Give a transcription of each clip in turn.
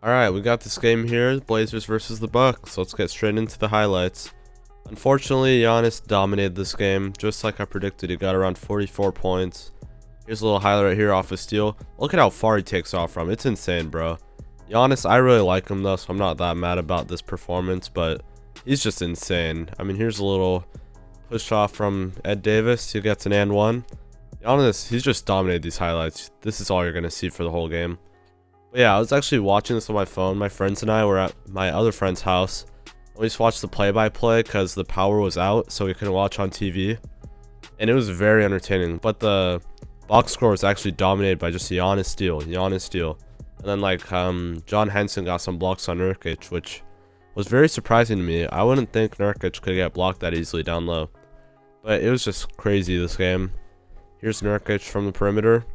Alright, we got this game here, the Blazers versus the Bucks. Let's get straight into the highlights. Unfortunately, Giannis dominated this game, just like I predicted. He got around 44 points. Here's a little highlight right here off a steal. Look at how far he takes off from. It's insane, bro. Giannis, I really like him though, so I'm not that mad about this performance, but he's just insane. I mean, here's a little push off from Ed Davis. He gets an and one. Giannis, he's just dominated these highlights. This is all you're going to see for the whole game. But yeah, I was actually watching this on my phone. My friends and I were at my other friend's house. We just watched the play-by-play because the power was out, so we couldn't watch on TV. And it was very entertaining. But the box score was actually dominated by just Giannis steal. And then like John Henson got some blocks on Nurkic, which was very surprising to me. I wouldn't think Nurkic could get blocked that easily down low. But it was just crazy this game. Here's Nurkic from the perimeter.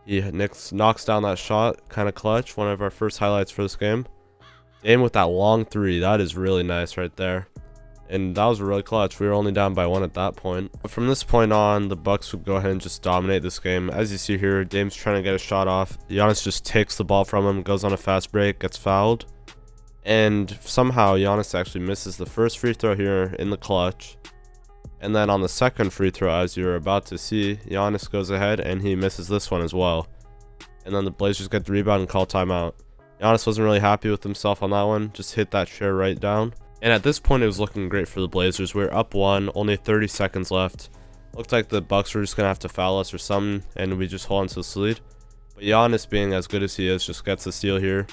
He knocks down that shot, kind of clutch. One of our first highlights for this game. Dame with that long three. That is really nice right there. And that was really clutch. We were only down by one at that point. But from this point on, the Bucks would go ahead and just dominate this game. As you see here, Dame's trying to get a shot off. Giannis just takes the ball from him, goes on a fast break, gets fouled. And somehow Giannis actually misses the first free throw here in the clutch. And then on the second free throw, as you're about to see, Giannis goes ahead and he misses this one as well. And then the Blazers get the rebound and call timeout. Giannis wasn't really happy with himself on that one, just hit that chair right down. And at this point, it was looking great for the Blazers. We were up one, only 30 seconds left. Looked like the Bucks were just going to have to foul us or something, and we just hold on to this lead. But Giannis, being as good as he is, just gets the steal here.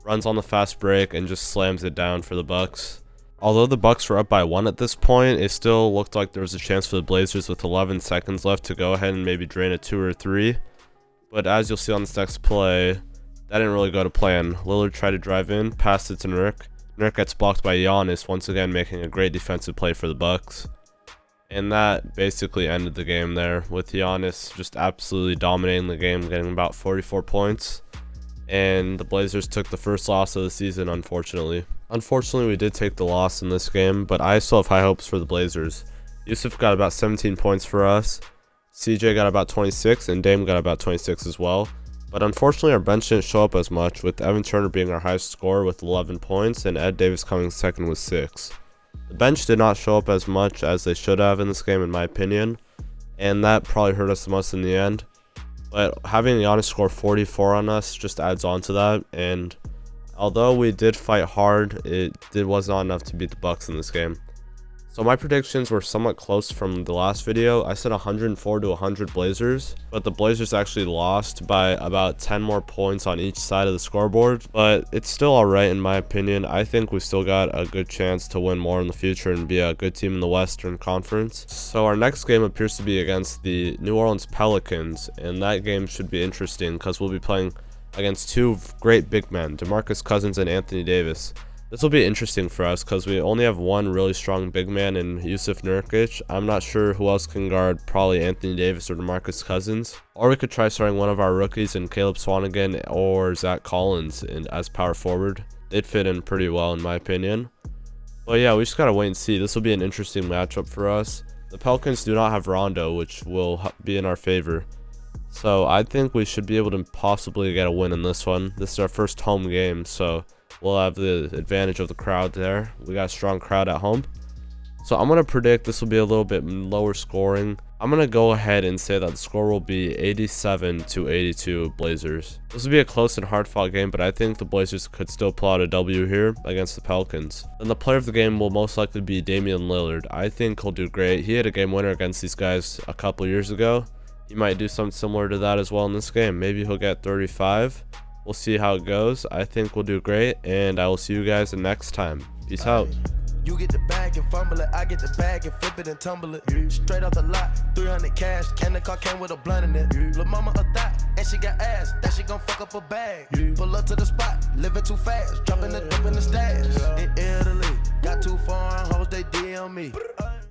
Runs on the fast break and just slams it down for the Bucks. Although the Bucks were up by one at this point, it still looked like there was a chance for the Blazers with 11 seconds left to go ahead and maybe drain a 2 or 3. But as you'll see on this next play, that didn't really go to plan. Lillard tried to drive in, passed it to Nurk. Nurk gets blocked by Giannis, once again making a great defensive play for the Bucks. And that basically ended the game there, with Giannis just absolutely dominating the game, getting about 44 points. And the Blazers took the first loss of the season, unfortunately. Unfortunately, we did take the loss in this game, but I still have high hopes for the Blazers. Yusuf got about 17 points for us. CJ got about 26, and Dame got about 26 as well. But unfortunately, our bench didn't show up as much, with Evan Turner being our highest scorer with 11 points, and Ed Davis coming second with 6. The bench did not show up as much as they should have in this game, in my opinion, and that probably hurt us the most in the end. But having Giannis score 44 on us just adds on to that, and although we did fight hard, it was not enough to beat the Bucks in this game. So my predictions were somewhat close from the last video. I said 104 to 100 Blazers, but the Blazers actually lost by about 10 more points on each side of the scoreboard. But it's still alright in my opinion. I think we still got a good chance to win more in the future and be a good team in the Western Conference. So our next game appears to be against the New Orleans Pelicans, and that game should be interesting because we'll be playing against two great big men, DeMarcus Cousins and Anthony Davis. This will be interesting for us because we only have one really strong big man in Yusuf Nurkic. I'm not sure who else can guard probably Anthony Davis or DeMarcus Cousins. Or we could try starting one of our rookies in Caleb Swanigan or Zach Collins as power forward. They'd fit in pretty well in my opinion. But yeah, we just gotta wait and see. This will be an interesting matchup for us. The Pelicans do not have Rondo, which will be in our favor. So I think we should be able to possibly get a win in this one. This is our first home game, so we'll have the advantage of the crowd there. We got a strong crowd at home. So I'm going to predict this will be a little bit lower scoring. I'm going to go ahead and say that the score will be 87 to 82 Blazers. This will be a close and hard-fought game, but I think the Blazers could still pull out a W here against the Pelicans. And the player of the game will most likely be Damian Lillard. I think he'll do great. He had a game winner against these guys a couple years ago. He might do something similar to that as well in this game. Maybe he'll get 35. We'll see how it goes. I think we'll do great, and I will see you guys next time. Peace out. You get the bag and fumble it, I get the bag and flip it and tumble it. Straight off the lot, 300 cash, and the car came with a blunt in it. Lil' mama a thot, and she got ass, that she gon' fuck up a bag. Pull up to the spot, living too fast, dropping the dope in the stash. In Italy, got 2 foreign hoes, they DM me.